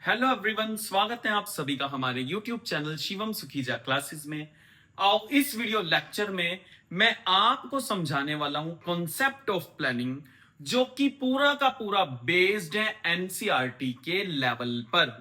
Hello everyone, स्वागत है आप सभी का हमारे YouTube channel Shivam Sukhija classes में। आओ इस वीडियो लेक्चर में मैं आपको समझाने वाला हूं कॉन्सेप्ट ऑफ प्लानिंग, जो कि पूरा का पूरा बेस्ड है एनसीईआरटी के लेवल पर।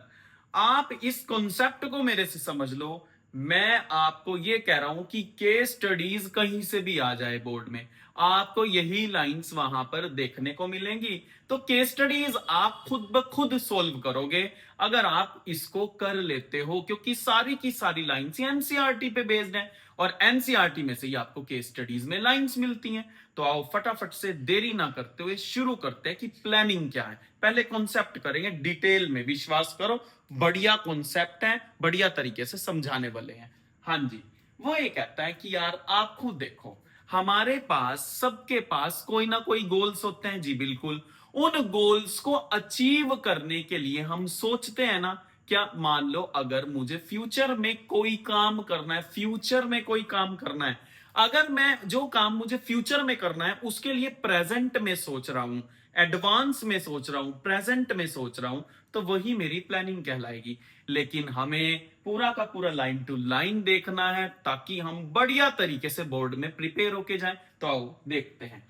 आप इस कॉन्सेप्ट को मेरे से समझ लो। मैं आपको ये कह रहा हूं कि केस स्टडीज कहीं से भी आ जाए बोर्ड में, आपको यही लाइंस वहां पर देखने को मिलेंगी। तो केस स्टडीज आप खुद ब खुद सोल्व करोगे अगर आप इसको कर लेते हो, क्योंकि सारी की सारी लाइंस एनसीईआरटी पे बेस्ड है और एनसीईआरटी में से ही आपको केस स्टडीज में लाइंस मिलती हैं। तो आओ फटाफट से देरी ना करते हुए शुरू करते हैं कि प्लानिंग क्या है। पहले कॉन्सेप्ट करेंगे डिटेल में, विश्वास करो बढ़िया कॉन्सेप्ट है, बढ़िया तरीके से समझाने वाले हैं। हाँ जी, वो ये कहता है कि यार आप खुद देखो, हमारे पास सबके पास कोई ना कोई गोल्स होते हैं। जी बिल्कुल, उन गोल्स को अचीव करने के लिए हम सोचते हैं ना, क्या मान लो अगर मुझे फ्यूचर में कोई काम करना है, फ्यूचर में कोई काम करना है, अगर मैं जो काम मुझे फ्यूचर में करना है उसके लिए प्रेजेंट में सोच रहा हूं, एडवांस में सोच रहा हूं, प्रेजेंट में सोच रहा हूं, तो वही मेरी प्लानिंग कहलाएगी। लेकिन हमें पूरा का पूरा लाइन टू लाइन देखना है ताकि हम बढ़िया तरीके से बोर्ड में प्रिपेयर होके जाएं। तो आओ देखते हैं।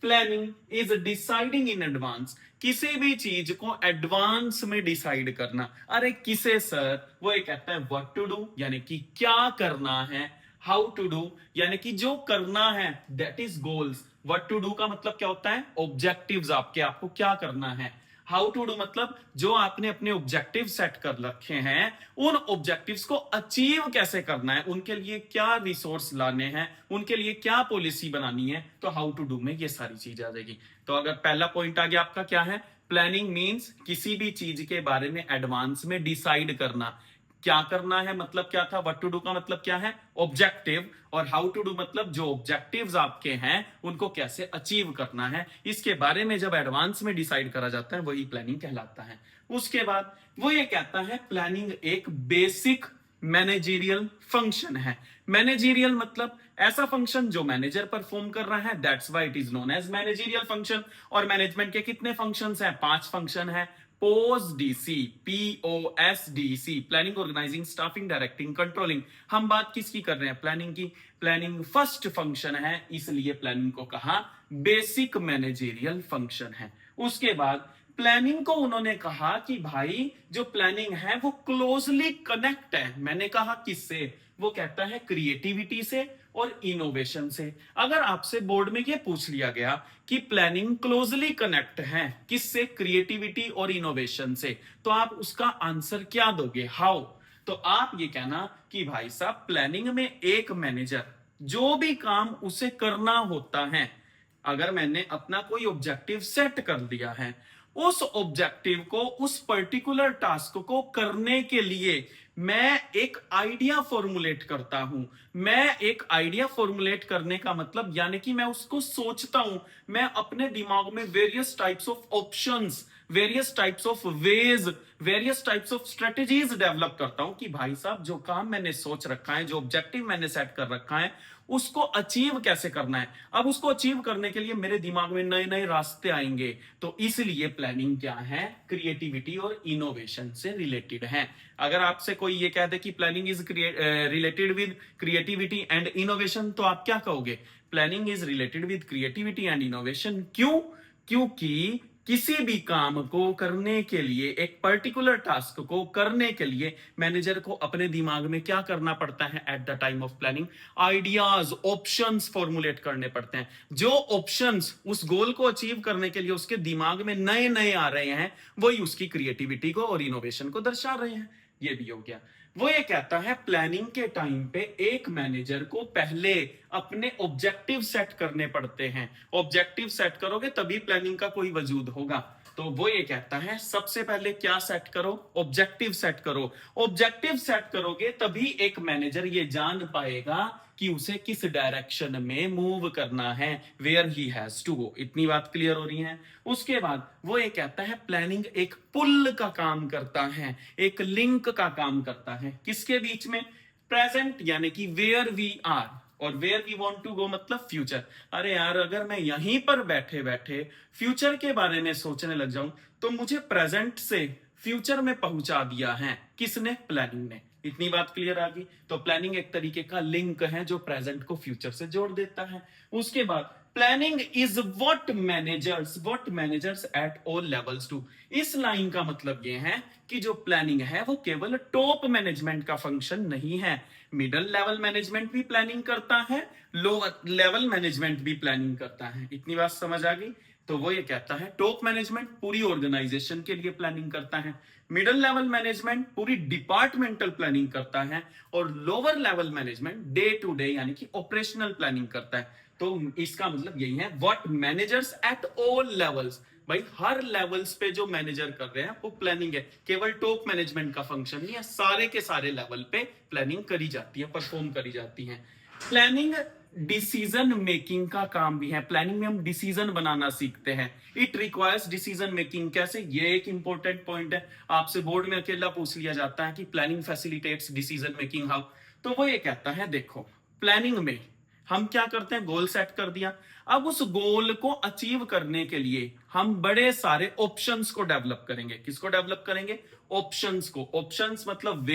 Planning is deciding in advance, किसी भी चीज को एडवांस में डिसाइड करना। अरे किसे सर? वो ये कहता है व्हाट टू डू, यानी कि क्या करना है। हाउ टू डू यानी कि जो करना है, that is goals. What to do का मतलब क्या होता है? ऑब्जेक्टिव्स, आपको क्या करना है। हाउ टू डू मतलब जो आपने अपने ऑब्जेक्टिव सेट कर रखे हैं, उन ऑब्जेक्टिव्स को अचीव कैसे करना है, उनके लिए क्या रिसोर्स लाने हैं, उनके लिए क्या पॉलिसी बनानी है। तो हाउ टू डू में ये सारी चीज आ जाएगी। तो अगर पहला पॉइंट आ गया आपका, क्या है? प्लानिंग मींस किसी भी चीज के बारे में एडवांस में डिसाइड करना। क्या करना है मतलब क्या था? व्हाट टू डू का मतलब क्या है? ऑब्जेक्टिव। और हाउ टू डू मतलब जो ऑब्जेक्टिव्स आपके हैं उनको कैसे अचीव करना है, इसके बारे में जब एडवांस में डिसाइड करा जाता है वही प्लानिंग कहलाता है। उसके बाद वो ये कहता है प्लानिंग एक बेसिक मैनेजरियल फंक्शन है। मैनेजरियल मतलब ऐसा फंक्शन जो मैनेजर परफॉर्म कर रहा है, that's why it is known as managerial function. और मैनेजमेंट के कितने फंक्शंस हैं? 5 फंक्शन है। POSDC, POSDC, planning, organizing, staffing, directing, controlling. हम बात किसकी कर रहे हैं? प्लानिंग की। प्लानिंग फर्स्ट फंक्शन है, इसलिए प्लानिंग को कहा बेसिक मैनेजरियल फंक्शन है। उसके बाद प्लानिंग को उन्होंने कहा कि भाई जो प्लानिंग है वो क्लोजली कनेक्ट है। मैंने कहा किससे? वो कहता है क्रिएटिविटी से और इनोवेशन से। अगर आपसे बोर्ड में ये पूछ लिया गया कि प्लानिंग क्लोजली कनेक्ट है किससे? क्रिएटिविटी और इनोवेशन से, तो आप उसका आंसर क्या दोगे? हाउ? तो आप ये कहना कि भाई साहब प्लानिंग में एक मैनेजर जो भी काम उसे करना होता है, अगर मैंने अपना कोई ऑब्जेक्टिव सेट कर दिया है, उस ऑब्जेक्टिव को, उस पर्टिकुलर टास्क को करने के लिए मैं एक आइडिया फॉर्मुलेट करता हूं। मैं एक आइडिया फॉर्मुलेट करने का मतलब यानी कि मैं उसको सोचता हूं। मैं अपने दिमाग में various types of options, various types of ways, various types of strategies develop करता हूं कि भाई साहब जो काम मैंने सोच रखा है, जो ऑब्जेक्टिव मैंने सेट कर रखा है, उसको अचीव कैसे करना है। अब उसको अचीव करने के लिए मेरे दिमाग में नए नए रास्ते आएंगे। तो इसलिए प्लानिंग क्या है? क्रिएटिविटी और इनोवेशन से रिलेटेड है। अगर आपसे कोई ये कह दे कि planning is related with creativity and innovation, तो आप क्या कहोगे? Planning is related with creativity and innovation. क्यों? क्योंकि किसी भी काम को करने के लिए, एक पर्टिकुलर टास्क को करने के लिए मैनेजर को अपने दिमाग में क्या करना पड़ता है? At the time of planning ideas, options formulate करने पड़ते हैं। जो ऑप्शंस उस गोल को अचीव करने के लिए उसके दिमाग में नए नए आ रहे हैं, वही उसकी क्रिएटिविटी को और इनोवेशन को दर्शा रहे हैं। ये भी हो गया। वो ये कहता है प्लानिंग के टाइम पे एक मैनेजर को पहले अपने ऑब्जेक्टिव सेट करने पड़ते हैं। ऑब्जेक्टिव सेट करोगे तभी प्लानिंग का कोई वजूद होगा। तो वो ये कहता है सबसे पहले क्या सेट करो? ऑब्जेक्टिव सेट करो। ऑब्जेक्टिव सेट करोगे तभी एक मैनेजर ये जान पाएगा कि उसे किस डायरेक्शन में मूव करना है, where he has to go. इतनी बात क्लियर हो रही है? उसके बाद वो ये कहता है प्लानिंग एक पुल का काम करता है, एक लिंक का काम करता है। किसके बीच में? प्रेजेंट यानी कि वेयर वी आर और where we want to go मतलब फ्यूचर। अरे यार अगर मैं यहीं पर बैठे बैठे फ्यूचर के बारे में सोचने लग जाऊं तो मुझे प्रेजेंट से फ्यूचर में पहुंचा दिया है। किसने? प्लानिंग ने। इतनी बात क्लियर आ गई। तो प्लानिंग एक तरीके का लिंक है जो प्रेजेंट को फ्यूचर से जोड़ देता है। उसके बाद planning is what managers at all levels do. इस लाइन का मतलब यह है कि जो प्लानिंग है वो केवल टॉप मैनेजमेंट का फंक्शन नहीं है। मिडिल लेवल मैनेजमेंट भी प्लानिंग करता है, लोअर लेवल मैनेजमेंट भी प्लानिंग करता है। इतनी बात समझ आ गई। तो वो ये कहता है टॉप मैनेजमेंट पूरी ऑर्गेनाइजेशन के लिए प्लानिंग करता है, मिडिल लेवल मैनेजमेंट पूरी डिपार्टमेंटल प्लानिंग करता है, और lower level management day to day यानी कि ऑपरेशनल प्लानिंग करता है। तो इसका मतलब यही है what managers at all levels. भाई हर लेवल्स पे जो मैनेजर कर रहे हैं वो प्लानिंग है, केवल टॉप मैनेजमेंट का फंक्शन नहीं है, सारे के सारे लेवल पे प्लानिंग करी जाती है, परफॉर्म करी जाती है। प्लानिंग डिसीजन मेकिंग का काम भी है। प्लानिंग में हम डिसीजन बनाना सीखते हैं। It requires decision making. कैसे? ये एक इंपॉर्टेंट पॉइंट है, आपसे बोर्ड में अकेला पूछ लिया जाता है कि planning facilitates decision making how. तो वो ये कहता है देखो प्लानिंग में हम क्या करते हैं, गोल सेट कर दिया। अब उस गोल को अचीव करने के लिए हम बड़े सारे ऑप्शंस को डेवलप करेंगे। किसको डेवलप करेंगे? ऑप्शंस को। ऑप्शंस मतलब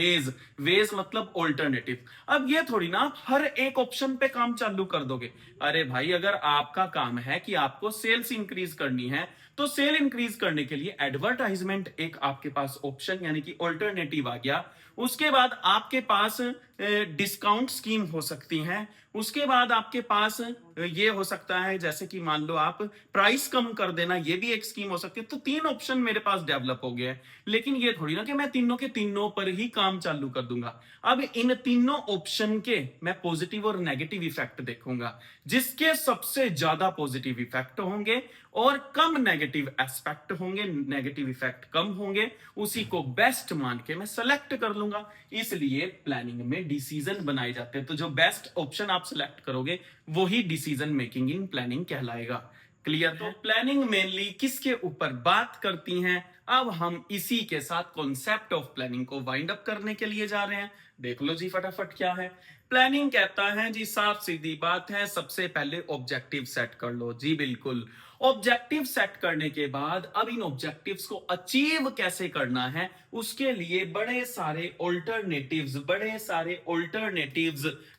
वेज मतलब ऑल्टरनेटिव। अब ये थोड़ी ना आप हर एक ऑप्शन पे काम चालू कर दोगे। अरे भाई अगर आपका काम है कि आपको सेल्स इंक्रीज करनी है तो सेल इंक्रीज करने के लिए एडवर्टाइजमेंट एक आपके पास ऑप्शन यानी कि ऑल्टरनेटिव आ गया। उसके बाद आपके पास डिस्काउंट स्कीम हो सकती है। उसके बाद आपके पास ये हो सकता है जैसे कि मान लो आप प्राइस कम कर देना, ये भी एक स्कीम हो सकती है। तो 3 ऑप्शन मेरे पास डेवलप हो गए हैं। लेकिन ये थोड़ी ना कि मैं तीनों के तीनों पर ही काम चालू कर दूंगा। अब इन तीनों ऑप्शन के मैं पॉजिटिव और नेगेटिव इफेक्ट देखूंगा। जिसके सबसे ज्यादा पॉजिटिव इफेक्ट होंगे और कम नेगेटिव एस्पेक्ट होंगे, नेगेटिव इफेक्ट कम होंगे, उसी को बेस्ट मान के मैं सेलेक्ट कर लूंगा। इसलिए प्लानिंग में डिसीजन बनाए जाते हैं। तो जो बेस्ट ऑप्शन आप सेलेक्ट करोगे वही डिसीजन मेकिंग इन प्लानिंग कहलाएगा। क्लियर? तो प्लानिंग मेनली किसके ऊपर बात करती हैं? अब हम इसी के साथ कॉन्सेप्ट ऑफ प्लानिंग को वाइंड अप करने के लिए जा रहे हैं। देख लो जी फटाफट क्या है। प्लानिंग कहता है जी, साफ सीधी बात है, सबसे पहले ऑब्जेक्टिव सेट कर लो। जी बिल्कुल। ऑब्जेक्टिव सेट करने के बाद अब इन ऑब्जेक्टिव्स को अचीव कैसे करना है उसके लिए बड़े सारे ऑल्टरनेटिव्स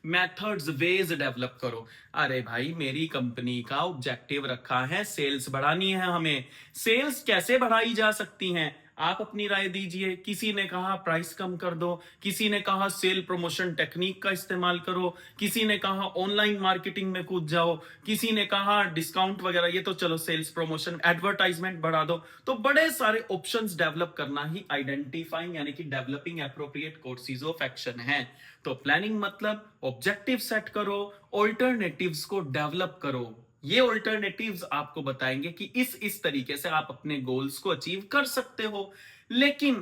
मेथड्स वेज डेवलप करो। अरे भाई मेरी कंपनी का ऑब्जेक्टिव रखा है सेल्स बढ़ानी है, हमें सेल्स कैसे बढ़ाई जा सकती हैं? आप अपनी राय दीजिए। किसी ने कहा प्राइस कम कर दो, किसी ने कहा सेल प्रमोशन टेक्निक का इस्तेमाल करो, किसी ने कहा ऑनलाइन मार्केटिंग में कूद जाओ, किसी ने कहा डिस्काउंट वगैरह। ये तो चलो सेल्स प्रमोशन, एडवर्टाइजमेंट बढ़ा दो। तो बड़े सारे ऑप्शंस डेवलप करना ही आइडेंटिफाइंग यानी कि developing appropriate courses of action है। तो प्लानिंग मतलब ऑब्जेक्टिव सेट करो, ऑल्टरनेटिव्स को डेवलप करो। ये ऑल्टरनेटिव्स आपको बताएंगे कि इस तरीके से आप अपने गोल्स को अचीव कर सकते हो। लेकिन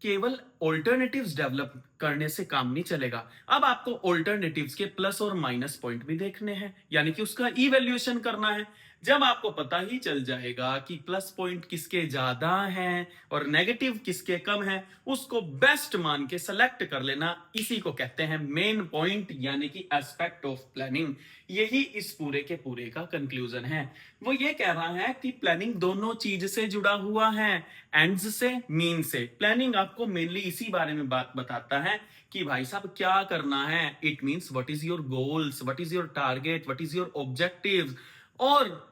केवल ऑल्टरनेटिव्स डेवलप करने से काम नहीं चलेगा। अब आपको ऑल्टरनेटिव्स के प्लस और माइनस पॉइंट भी देखने हैं, यानी कि उसका इवैल्यूएशन करना है। जब आपको पता ही चल जाएगा कि प्लस पॉइंट किसके ज्यादा हैं और नेगेटिव किसके कम हैं, उसको बेस्ट मान के सेलेक्ट कर लेना। इसी को कहते हैं मेन पॉइंट यानी कि एस्पेक्ट ऑफ प्लानिंग। यही इस पूरे के पूरे का कंक्लूजन है। वो ये कह रहा है कि प्लानिंग दोनों चीज से जुड़ा हुआ है, एंड्स से, मीन से। प्लानिंग आपको मेनली इसी बारे में बात बताता है कि भाई साहब क्या करना है। It means what is your goals, what is your target, what is your objective. और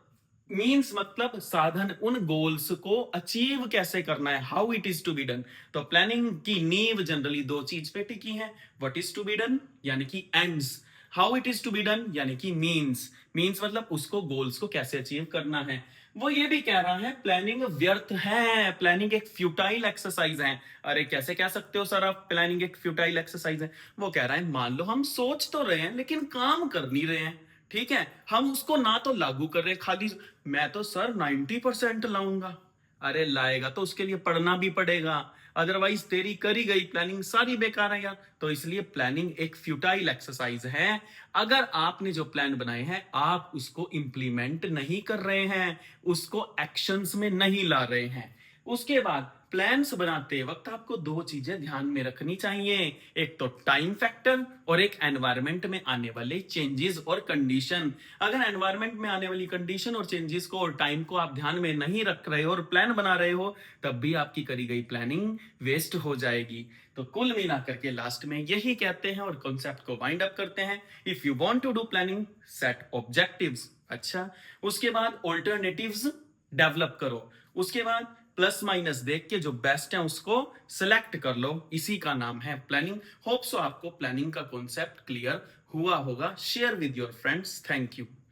मीन्स मतलब साधन, उन गोल्स को अचीव कैसे करना है, how it is to be done. तो प्लानिंग की नींव जनरली 2 चीज पे टिकी है। What is to be done यानी कि ends, how it is to be done यानी कि मीन्स मतलब उसको गोल्स को कैसे अचीव करना है। वो ये भी कह रहा है प्लानिंग व्यर्थ है, प्लानिंग एक फ्यूटाइल एक्सरसाइज है। अरे कैसे कह सकते हो सर आप प्लानिंग एक फ्यूटाइल एक्सरसाइज है? वो कह रहा है मान लो हम सोच तो रहे हैं लेकिन काम कर नहीं रहे हैं। ठीक है, हम उसको ना तो लागू कर रहे, खाली मैं तो सर 90% लाऊंगा। अरे लाएगा तो उसके लिए पढ़ना भी पड़ेगा, अदरवाइज तेरी करी गई प्लानिंग सारी बेकार है यार। तो इसलिए प्लानिंग एक फ्यूटाइल एक्सरसाइज है। अगर आपने जो प्लान बनाए हैं आप उसको इंप्लीमेंट नहीं कर रहे हैं, उसको एक्शंस में नहीं ला रहे हैं। उसके बाद प्लान्स बनाते वक्त आपको दो चीजें ध्यान में रखनी चाहिए, एक तो टाइम फैक्टर और एक एनवायरनमेंट में आने वाले चेंजेस और कंडीशन। अगर एनवायरनमेंट में आने वाली कंडीशन और चेंजेस को और टाइम को आप ध्यान में नहीं रख रहे हो और प्लान बना रहे हो, तब भी आपकी करी गई प्लानिंग वेस्ट हो जाएगी। तो कुल मिलाकर के लास्ट में यही कहते हैं और कॉन्सेप्ट को वाइंड अप करते हैं, if you want to do planning set objectives. अच्छा, उसके बाद ऑल्टरनेटिव्स डेवलप करो, उसके बाद प्लस माइनस देख के जो बेस्ट है उसको सिलेक्ट कर लो, इसी का नाम है प्लानिंग। होप सो आपको प्लानिंग का कॉन्सेप्ट क्लियर हुआ होगा। Share with your friends. Thank you.